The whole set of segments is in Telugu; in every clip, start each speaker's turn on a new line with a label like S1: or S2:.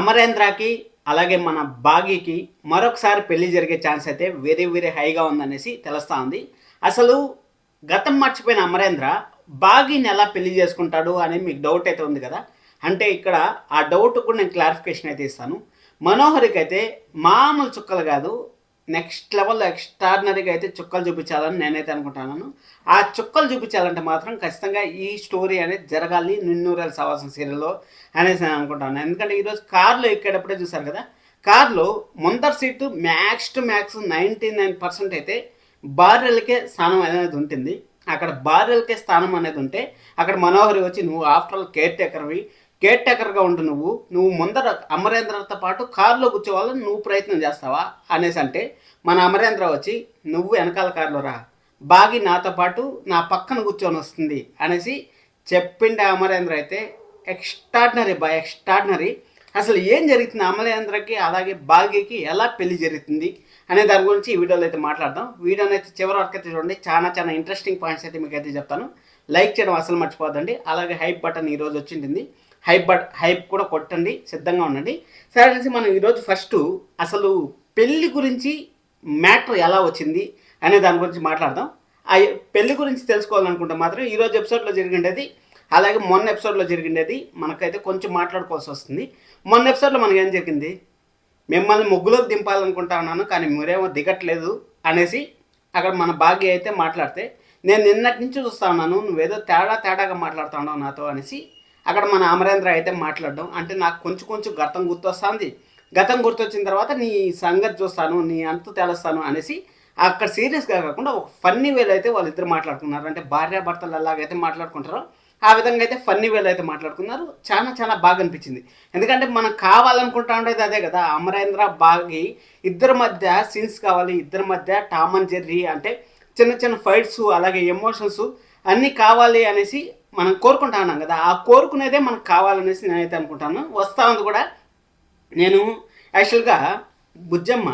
S1: అమరేంద్రకి అలాగే మన బాగీకి మరొకసారి పెళ్లి జరిగే ఛాన్స్ అయితే వెరీ వెరీ హైగా ఉందనేసి తెలుస్తా ఉంది. అసలు గతం మర్చిపోయిన అమరేంద్ర బాగీని ఎలా పెళ్లి చేసుకుంటాడు అని మీకు డౌట్ అయితే ఉంది కదా. అంటే ఇక్కడ ఆ డౌట్ కూడా నేను క్లారిఫికేషన్ అయితే ఇస్తాను. మనోహర్కి అయితే మామూలు చుక్కలు కాదు, నెక్స్ట్ లెవెల్లో ఎక్స్ట్రాడినరీగా అయితే చుక్కలు చూపించాలని నేనైతే అనుకుంటున్నాను. ఆ చుక్కలు చూపించాలంటే మాత్రం ఖచ్చితంగా ఈ స్టోరీ అనేది జరగాలి నిన్నూరేళ్ళ సావాసం సీరియల్లో అనేసి నేను అనుకుంటాను. ఎందుకంటే ఈరోజు కార్లో ఎక్కేటప్పుడే చూసారు కదా, కార్లో ముందర సీటు మ్యాక్స్ టు మ్యాక్స్ 99% అయితే భార్యలకే స్థానం అనేది ఉంటుంది. అక్కడ భార్యలకే స్థానం అనేది ఉంటే అక్కడ మనోహరి వచ్చి నువ్వు ఆఫ్టర్ ఆల్ కేర్ టేకర్గా ఉండు, నువ్వు ముందర అమరేంద్రతో పాటు కారులో కూర్చోవాలని నువ్వు ప్రయత్నం చేస్తావా అనేసి అంటే మన అమరేంద్ర వచ్చి నువ్వు వెనకాల కారులో రా, బాగి నాతో పాటు నా పక్కన కూర్చొని వస్తుంది అనేసి చెప్పిండే అమరేంద్ర అయితే ఎక్స్ట్రాడినరీ. అసలు ఏం జరుగుతుంది అమరేంద్రకి అలాగే బాగీకి ఎలా పెళ్లి జరుగుతుంది అనే దాని గురించి ఈ వీడియోలో అయితే మాట్లాడదాం. వీడియోని అయితే చివరి వరకు అయితే చూడండి, చాలా ఇంట్రెస్టింగ్ పాయింట్స్ అయితే మీకు అయితే చెప్తాను. లైక్ చేయడం అసలు మర్చిపోద్దండి. అలాగే హైప్ బటన్ ఈరోజు వచ్చింటుంది, హైప్ కూడా కొట్టండి, సిద్ధంగా ఉండండి. సరే అనేసి మనం ఈరోజు ఫస్ట్ అసలు పెళ్లి గురించి మ్యాటర్ ఎలా వచ్చింది అనే దాని గురించి మాట్లాడదాం. ఆ పెళ్లి గురించి తెలుసుకోవాలనుకుంటే మాత్రం ఈరోజు ఎపిసోడ్లో జరిగిండేది అలాగే మొన్న ఎపిసోడ్లో జరిగిండేది మనకైతే కొంచెం మాట్లాడుకోవాల్సి వస్తుంది. మొన్న ఎపిసోడ్లో మనకి ఏం జరిగింది, మిమ్మల్ని ముగ్గులోకి దింపాలనుకుంటా ఉన్నాను కానీ మీరేమో దిగట్లేదు అనేసి అక్కడ మన భాగ్య అయితే మాట్లాడితే నేను నిన్నటి నుంచి చూస్తా ఉన్నాను నువ్వేదో తేడాగా మాట్లాడుతూ ఉన్నావు నాతో అనేసి అక్కడ మన అమరేంద్ర అయితే మాట్లాడడం. అంటే నాకు కొంచెం గతం గుర్తొస్తుంది, గతం గుర్తొచ్చిన తర్వాత నీ సంగతి చూస్తాను, నీ అంతు తెలుస్తాను అనేసి అక్కడ సీరియస్గా కాకుండా ఒక ఫన్నీ వేలు అయితే వాళ్ళిద్దరు మాట్లాడుకున్నారు. అంటే భార్యాభర్తలు ఎలాగైతే మాట్లాడుకుంటారో ఆ విధంగా అయితే ఫన్నీ వేలు అయితే మాట్లాడుకున్నారు. చాలా బాగా అనిపించింది. ఎందుకంటే మనం కావాలనుకుంటా ఉండేది అదే కదా, అమరేంద్ర బాగి ఇద్దరి మధ్య సీన్స్ కావాలి, ఇద్దరి మధ్య టామ్ అండ్ జెర్రీ అంటే చిన్న ఫైట్స్ అలాగే ఎమోషన్స్ అన్నీ కావాలి అనేసి మనం కోరుకుంటా ఉన్నాం కదా. ఆ కోరుకునేదే మనకు కావాలనేసి నేనైతే అనుకుంటాను. వస్తా ఉంది కూడా. నేను యాక్చువల్గా బుజ్జమ్మ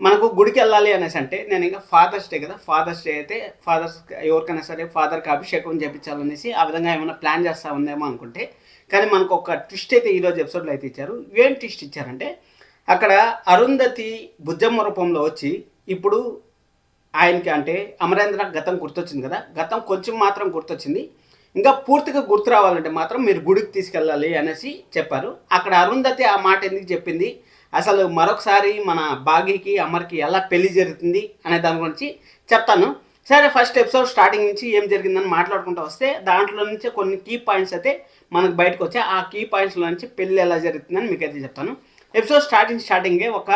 S1: మనకు గుడికి వెళ్ళాలి అనేసి అంటే నేను ఇంకా ఫాదర్స్ డే కదా, ఫాదర్స్ డే అయితే ఎవరికైనా సరే ఫాదర్కి అభిషేకం చేయించాలనేసి ఆ విధంగా ఏమైనా ప్లాన్ చేస్తూ ఉందేమో అనుకుంటే, కానీ మనకు ఒక ట్విస్ట్ అయితే ఈరోజు ఎపిసోడ్లో అయితే ఇచ్చారు. ఏం ట్విస్ట్ ఇచ్చారంటే అక్కడ అరుంధతి బుజ్జమ్మ రూపంలో వచ్చి ఇప్పుడు ఆయనకి అంటే అమరేంద్ర గతం గుర్తొచ్చింది కదా, గతం కొంచెం మాత్రం గుర్తొచ్చింది, ఇంకా పూర్తిగా గుర్తు రావాలంటే మాత్రం మీరు గుడికి తీసుకెళ్ళాలి అనేసి చెప్పారు. అక్కడ అరుంధతి ఆ మాట ఎందుకు చెప్పింది, అసలు మరొకసారి మన బాగీకి అమర్కి ఎలా పెళ్లి జరుగుతుంది అనే దాని గురించి చెప్తాను. సరే, ఫస్ట్ ఎపిసోడ్ స్టార్టింగ్ నుంచి ఏం జరిగిందని మాట్లాడుకుంటూ వస్తే దాంట్లో నుంచి కొన్ని కీ పాయింట్స్ అయితే మనకు బయటకు వచ్చాయి. ఆ కీ పాయింట్స్లో నుంచి పెళ్ళి ఎలా జరుగుతుందని మీకు అయితే చెప్తాను. ఎపిసోడ్ స్టార్టింగే ఒక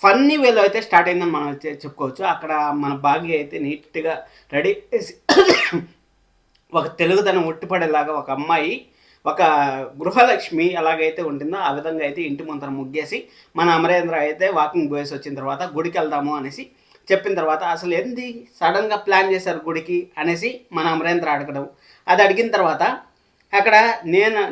S1: ఫన్నీ వేలో అయితే స్టార్ట్ అయిందని మనం చెప్పుకోవచ్చు. అక్కడ మన బాగీ అయితే నీట్గా రెడీ చేసి ఒక తెలుగుదనం ఉట్టిపడేలాగా ఒక అమ్మాయి, ఒక గృహలక్ష్మి ఎలాగైతే ఉంటుందో ఆ విధంగా అయితే ఇంటి ముందర ముగ్గేసి మన అమరేంద్ర అయితే వాకింగ్ పోయేసి వచ్చిన తర్వాత గుడికి వెళ్దాము అనేసి చెప్పిన తర్వాత అసలు ఏంది సడన్గా ప్లాన్ చేశారు గుడికి అనేసి మన అమరేంద్ర అడగడం. అది అడిగిన తర్వాత అక్కడ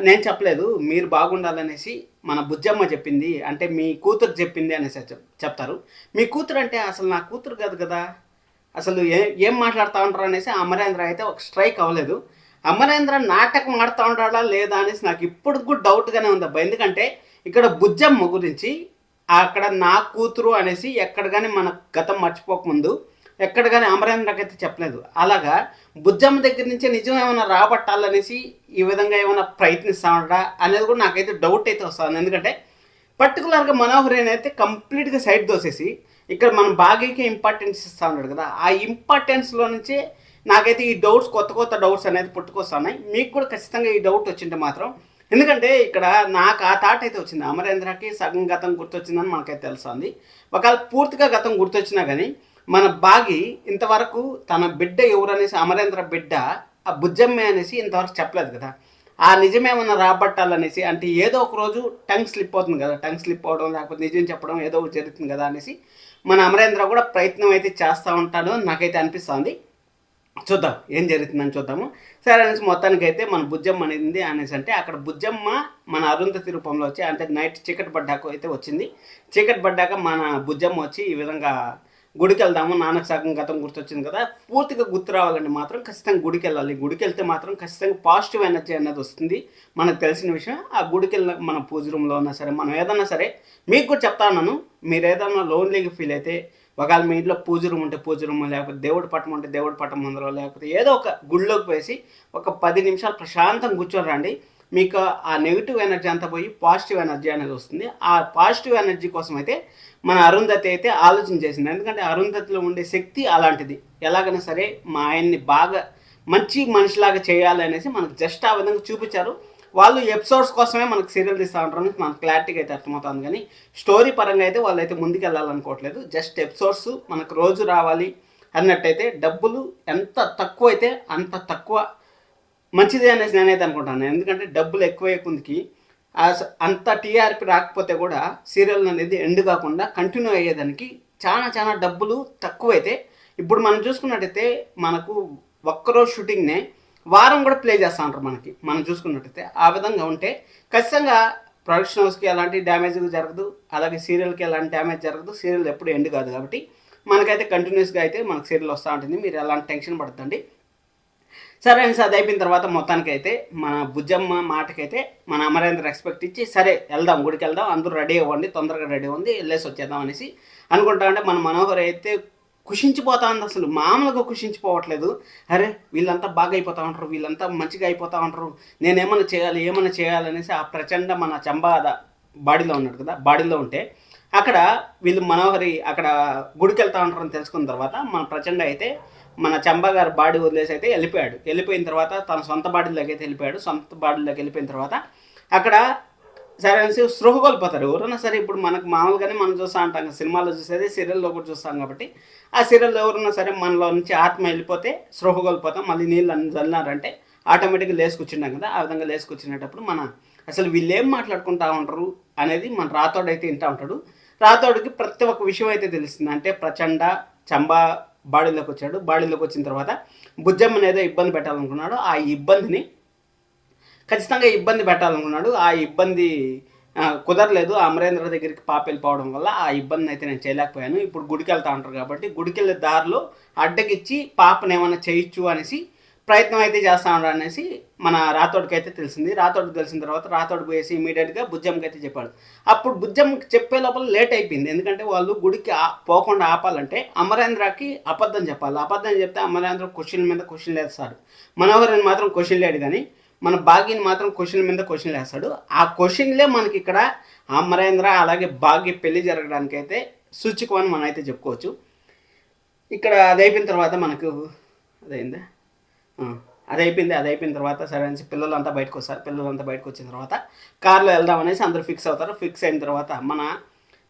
S1: నేను చెప్పలేదు, మీరు బాగుండాలనేసి మన బుజ్జమ్మ చెప్పింది, అంటే మీ కూతురు చెప్పింది అనేసి చెప్తారు. మీ కూతురు అంటే అసలు నా కూతురు కాదు కదా, అసలు ఏం మాట్లాడుతూ ఉంటారు అనేసి అమరేంద్ర అయితే ఒక స్ట్రైక్ అవ్వలేదు. అమరేంద్ర నాటకం ఆడుతూ ఉంటాడా లేదా అనేసి నాకు ఇప్పుడు కూడా డౌట్గానే ఉంది అబ్బా. ఎందుకంటే ఇక్కడ బుజ్జమ్మ గురించి అక్కడ నా కూతురు అనేసి ఎక్కడ కానీ మన గతం మర్చిపోకముందు ఎక్కడ కానీ అమరేంద్రకి అయితే చెప్పలేదు. అలాగా బుజ్జమ్మ దగ్గర నుంచి నిజం ఏమైనా రాబట్టాలనేసి ఈ విధంగా ఏమైనా ప్రయత్నిస్తాడా అనేది కూడా నాకైతే డౌట్ అయితే వస్తుంది. ఎందుకంటే పర్టికులర్గా మనోహరేని అయితే కంప్లీట్గా సైడ్ దోసేసి ఇక్కడ మనం బాగీకి ఇంపార్టెన్స్ ఇస్తూ ఉన్నాడు కదా, ఆ ఇంపార్టెన్స్లో నుంచే నాకైతే ఈ డౌట్స్ కొత్త డౌట్స్ అనేది పుట్టుకొస్తున్నాయి. మీకు కూడా ఖచ్చితంగా ఈ డౌట్ వచ్చింటే మాత్రం, ఎందుకంటే ఇక్కడ నాకు ఆ థాట్ అయితే వచ్చింది, అమరేంద్రకి సగం గతం గుర్తొచ్చిందని మనకైతే తెలుస్తుంది. ఒకవేళ పూర్తిగా గతం గుర్తొచ్చినా కానీ మన బాగి ఇంతవరకు తన బిడ్డ ఎవరనేసి అమరేంద్ర బిడ్డ ఆ బుజ్జమ్మే అనేసి ఇంతవరకు చెప్పలేదు కదా. ఆ నిజమేమన్నా రాబట్టాలనేసి అంటే ఏదో ఒక రోజు టంగ్ స్లిప్ అవుతుంది కదా, టంగ్ స్లిప్ అవడం లేకపోతే నిజం చెప్పడం ఏదో ఒకటి జరుగుతుంది కదా అనేసి మన అమరేంద్ర కూడా ప్రయత్నం అయితే చేస్తూ ఉంటాడు నాకైతే అనిపిస్తుంది. చూద్దాం ఏం జరుగుతుందని చూద్దాము. సరే అనేసి మొత్తానికి అయితే మన బుజ్జమ్మ అనేది అనేసి అంటే అక్కడ బుజ్జమ్మ మన అరుంధతి రూపంలో వచ్చి అంటే నైట్ చీకటి పడ్డాక అయితే వచ్చింది. చీకటి పడ్డాక మన బుజ్జమ్మ వచ్చి ఈ విధంగా గుడికి వెళ్దాము, నాన్నకు సగం గతం గుర్తొచ్చింది కదా, పూర్తిగా గుర్తు రావాలంటే మాత్రం ఖచ్చితంగా గుడికి వెళ్ళాలి. గుడికి వెళ్తే మాత్రం ఖచ్చితంగా పాజిటివ్ ఎనర్జీ అనేది వస్తుంది. మనకు తెలిసిన విషయం. ఆ గుడికి వెళ్ళిన మన పూజ రూమ్లో ఉన్నా సరే, మనం ఏదన్నా సరే, మీకు కూడా చెప్తా ఉన్నాను, మీరు ఏదన్నా లోన్లీగా ఫీల్ అయితే ఒకవేళ మీ ఇంట్లో పూజ రూమ్ ఉంటే పూజ రూమ్, లేకపోతే దేవుడి పట్టం ఉంటే దేవుడి పట్టం ముందర, లేకపోతే ఏదో ఒక గుడిలోకి వేసి ఒక 10 నిమిషాలు ప్రశాంతంగా కూర్చొని రండి. మీకు ఆ నెగిటివ్ ఎనర్జీ అంతా పోయి పాజిటివ్ ఎనర్జీ అనేది వస్తుంది. ఆ పాజిటివ్ ఎనర్జీ కోసం అయితే మన అరుంధతి అయితే ఆలోచన చేసింది. ఎందుకంటే అరుంధతిలో ఉండే శక్తి అలాంటిది. ఎలాగైనా సరే మా ఆయన్ని బాగా మంచి మనిషిలాగా చేయాలి అనేసి మనకు జస్ట్ ఆ విధంగా చూపించారు. వాళ్ళు ఎపిసోడ్స్ కోసమే మనకు సీరియల్ తీస్తూ ఉంటారు, మనకు క్లారిటీగా అయితే అర్థమవుతుంది. కానీ స్టోరీ పరంగా అయితే వాళ్ళు అయితే ముందుకు వెళ్ళాలనుకోవట్లేదు. జస్ట్ ఎపిసోడ్స్ మనకు రోజు రావాలి అన్నట్టయితే, డబ్బులు ఎంత తక్కువ అయితే అంత తక్కువ మంచిది అనేసి నేనైతే అనుకుంటాను. ఎందుకంటే డబ్బులు ఎక్కువ కొందికి అంత టీఆర్పీ రాకపోతే కూడా సీరియల్ అనేది ఎండ్ కాకుండా కంటిన్యూ అయ్యేదానికి చాలా చాలా డబ్బులు తక్కువైతే, ఇప్పుడు మనం చూసుకున్నట్టయితే మనకు ఒక్కరోజు షూటింగ్నే వారం కూడా ప్లే చేస్తూ ఉంటారు మనకి. మనం చూసుకున్నట్టయితే ఆ విధంగా ఉంటే ఖచ్చితంగా ప్రొడక్షన్ హౌస్కి ఎలాంటి డ్యామేజ్ జరగదు, అలాగే సీరియల్కి ఎలాంటి డ్యామేజ్ జరగదు. సీరియల్ ఎప్పుడు ఎండ్ కాదు కాబట్టి మనకైతే కంటిన్యూస్గా అయితే మనకు సీరియల్ వస్తూ ఉంటుంది. మీరు ఎలాంటి టెన్షన్ పడద్దండి. సరే అని అది అయిపోయిన తర్వాత మొత్తానికి అయితే మన బుజ్జమ్మ మాటకైతే మన అమరేంద్ర ఎక్స్పెక్ట్ ఇచ్చి, సరే వెళ్దాం, గుడికి వెళ్దాం, అందరూ రెడీ అవ్వండి, తొందరగా రెడీ అవ్వండి, వెళ్ళేసి వచ్చేద్దాం అనేసి అనుకుంటా ఉంటే మన మనోహర్ అయితే కుషించిపోతా ఉంది. అసలు మామూలుగా కుషించిపోవట్లేదు. అరే వీళ్ళంతా బాగా అయిపోతూ ఉంటారు, వీళ్ళంతా మంచిగా అయిపోతూ ఉంటారు, నేను ఏమన్నా చేయాలి అనేసి ఆ ప్రచండ మన చంబాద బాడీలో ఉన్నాడు కదా, బాడీలో ఉంటే అక్కడ వీళ్ళు మనోహరి అక్కడ గుడికి వెళ్తూ ఉంటారని తెలుసుకున్న తర్వాత మన ప్రచండ అయితే మన చంబా గారు బాడీ వదిలేసి అయితే వెళ్ళిపోయాడు. వెళ్ళిపోయిన తర్వాత తన సొంత బాడీలోకి అయితే వెళ్ళిపోయాడు. సొంత బాడీలోకి వెళ్ళిపోయిన తర్వాత అక్కడ సరే అనేసి స్పృహ కోల్పోతారు ఎవరైనా సరే. ఇప్పుడు మనకు మామూలుగానే మనం చూస్తూ ఉంటాం, సినిమాలో చూసేది సీరియల్లో కూడా చూస్తాం కాబట్టి, ఆ సీరియల్లో ఎవరైనా సరే మనలో నుంచి ఆత్మ వెళ్ళిపోతే స్పృహ కోల్పోతాం. మళ్ళీ నీళ్ళు అన్ని చల్లినారంటే ఆటోమేటిక్గా లేచి కూర్చున్నాం కదా, ఆ విధంగా లేచి కూర్చునేటప్పుడు మన అసలు వీళ్ళు ఏం మాట్లాడుకుంటా ఉంటారు అనేది మన రాతోడు అయితే వింటూ ఉంటాడు. రాతోడికి ప్రతి ఒక్క విషయం అయితే తెలుస్తుంది. అంటే ప్రచండ చంబా బాడీలోకి వచ్చాడు. బాడీలోకి వచ్చిన తర్వాత బుజ్జమ్మని ఏదో ఇబ్బంది పెట్టాలనుకున్నాడు. ఆ ఇబ్బందిని ఖచ్చితంగా ఇబ్బంది పెట్టాలనుకున్నాడు. ఆ ఇబ్బంది కుదరలేదు. అమరేంద్ర దగ్గరికి పాప వెళ్ళిపోవడం వల్ల ఆ ఇబ్బందిని అయితే నేను చేయలేకపోయాను. ఇప్పుడు గుడికి వెళ్తా ఉంటారు కాబట్టి గుడికి వెళ్ళే దారిలో అడ్డగిచ్చి పాపను ఏమైనా చేయొచ్చు అనేసి ప్రయత్నం అయితే చేస్తా ఉన్నాడు అనేసి మన రాతోడికి అయితే తెలిసింది. రాతోడికి తెలిసిన తర్వాత రాతోడు పోయేసి ఇమీడియట్గా బుజ్జమ్మకి అయితే చెప్పాడు. అప్పుడు బుజ్జమ్మకి చెప్పే లోపల లేట్ అయిపోయింది. ఎందుకంటే వాళ్ళు గుడికి పోకుండా ఆపాలంటే అమరేంద్రకి అబద్ధం చెప్పాలి. అబద్ధం చెప్తే అమరేంద్ర క్వశ్చన్ మీద క్వశ్చన్ వేస్తాడు. మనోహర్ని మాత్రం క్వశ్చన్ లేడు, కానీ మన భాగ్యని మాత్రం క్వశ్చన్ మీద క్వశ్చన్ వేస్తాడు. ఆ క్వశ్చన్లే మనకి ఇక్కడ అమరేంద్ర అలాగే భాగ్య పెళ్లి జరగడానికి అయితే సూచికం అని మనం అయితే చెప్పుకోవచ్చు. ఇక్కడ అది అయిపోయిన తర్వాత మనకు అదైందా అది అయిపోయిన తర్వాత సరే అనేసి పిల్లలంతా బయటకు వస్తారు. పిల్లలంతా బయటకు వచ్చిన తర్వాత కార్లో వెళ్దాం అనేసి అందరూ ఫిక్స్ అవుతారు. ఫిక్స్ అయిన తర్వాత మన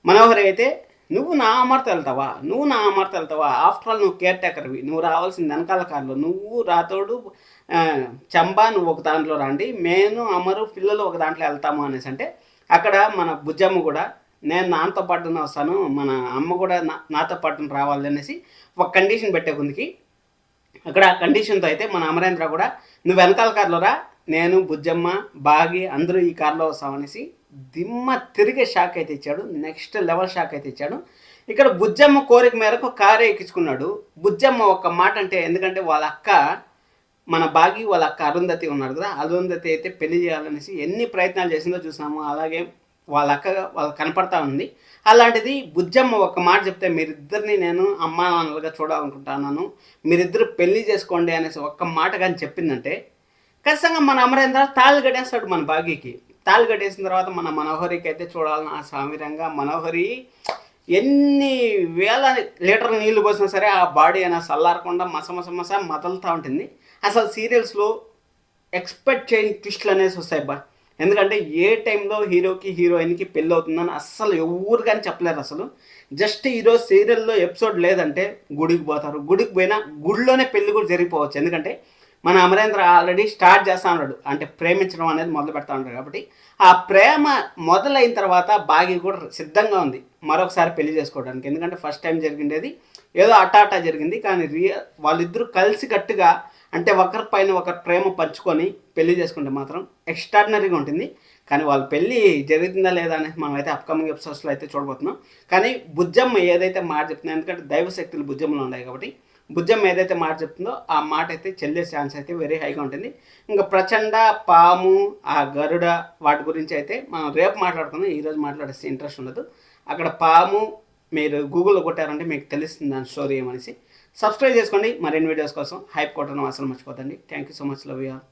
S1: మనోహరి అయితే, నువ్వు నా అమర్త వెళ్తావా, ఆఫ్టర్ ఆల్ నువ్వు కేర్ టేకర్వి, నువ్వు రావాల్సింది వెనకాల కార్లో, నువ్వు రాతోడు చంబా నువ్వు ఒక దాంట్లో రండి, నేను అమరు పిల్లలు ఒక దాంట్లో వెళ్తాము అనేసి అంటే అక్కడ మన బుజ్జమ్మ కూడా నేను నాతో పాటున వస్తాను, మన అమ్మ కూడా నాతో పాటున రావాలి అనేసి ఒక కండిషన్ పెట్టే కొందికి అక్కడ ఆ కండిషన్తో అయితే మన అమరేంద్ర కూడా నువ్వు వెనకాల కార్లో రా, నేను బుజ్జమ్మ బాగి అందరూ ఈ కార్లో వస్తామనేసి దిమ్మ తిరిగే షాక్ అయితే ఇచ్చాడు. నెక్స్ట్ లెవెల్ షాక్ అయితే ఇచ్చాడు. ఇక్కడ బుజ్జమ్మ కోరిక మేరకు కారే ఎక్కించుకున్నాడు. బుజ్జమ్మ ఒక్క మాట అంటే, ఎందుకంటే వాళ్ళ అక్క మన బాగి వాళ్ళ అక్క అరుంధతి ఉన్నారు కదా, అరుంధతి అయితే పెళ్లి చేయాలనేసి ఎన్ని ప్రయత్నాలు చేసిందో చూసాము. అలాగే వాళ్ళ అక్క వాళ్ళకి కనపడతా ఉంది. అలాంటిది బుజ్జమ్మ ఒక మాట చెప్తే, మీరిద్దరిని నేను అమ్మా నాన్నలుగా చూడాలనుకుంటున్నాను, మీరిద్దరు పెళ్లి చేసుకోండి అనేసి ఒక్క మాట కానీ చెప్పిందంటే ఖచ్చితంగా మన అమరేంద్ర తాళి కట్టేస్తాడు మన భాగ్యకి. తాళి కట్టేసిన తర్వాత మన మనోహరికి అయితే చూడాలని ఆ సామిరంగా మనోహరి ఎన్ని వేల లీటర్ల నీళ్లు పోసినా సరే ఆ బాడీ అయినా చల్లారకుండా మస మతలుతూ ఉంటుంది. అసలు సీరియల్స్లో ఎక్స్పెక్ట్ చేయని ట్విస్ట్లు అనేసి వస్తాయి బా. ఎందుకంటే ఏ టైంలో హీరోకి హీరోయిన్కి పెళ్ళి అవుతుందని అస్సలు ఎవరు కానీ చెప్పలేరు. అసలు జస్ట్ ఈరోజు సీరియల్లో ఎపిసోడ్ లేదంటే గుడికి పోతారు, గుడికి పోయినా గుడిలోనే పెళ్ళి కూడా జరిగిపోవచ్చు. ఎందుకంటే మన అమరేంద్ర ఆల్రెడీ స్టార్ట్ చేస్తూ ఉన్నాడు, అంటే ప్రేమించడం అనేది మొదలు పెడతా ఉంటాడు. కాబట్టి ఆ ప్రేమ మొదలైన తర్వాత బాగి కూడా సిద్ధంగా ఉంది మరొకసారి పెళ్లి చేసుకోవడానికి. ఎందుకంటే ఫస్ట్ టైం జరిగిండేది ఏదో అటాటా జరిగింది, కానీ వాళ్ళిద్దరూ కలిసి కట్టుగా అంటే ఒకరి పైన ఒకరు ప్రేమ పంచుకొని పెళ్లి చేసుకుంటే మాత్రం ఎక్స్ట్రాడినరీగా ఉంటుంది. కానీ వాళ్ళ పెళ్ళి జరుగుతుందా లేదా అనేది మనం అయితే అప్కమింగ్ ఎపిసోడ్స్లో అయితే చూడబోతున్నాం. కానీ బుజ్జమ్మ ఏదైతే మాట చెప్తుందో, ఎందుకంటే దైవ శక్తులు బుజ్జమ్మలో ఉన్నాయి కాబట్టి బుజ్జమ్మ ఏదైతే మాట చెప్తుందో ఆ మాట అయితే చెల్లే ఛాన్స్ అయితే వెరీ హైగా ఉంటుంది. ఇంకా ప్రచండ, పాము, ఆ గరుడ వాటి గురించి అయితే మనం రేపు మాట్లాడుకుందాం. ఈరోజు మాట్లాడేస్తే ఇంట్రెస్ట్ ఉండదు. అక్కడ పాము మీరు గూగుల్లో కొట్టారంటే మీకు తెలుస్తుంది దాని స్టోరీ ఏమనేసి. సబ్స్క్రైబ్ చేసుకోండి మరిన్ని వీడియోస్ కోసం. హైప్ కొట్టడం అసలు మర్చిపోతండి. Thank you so much. Love you all.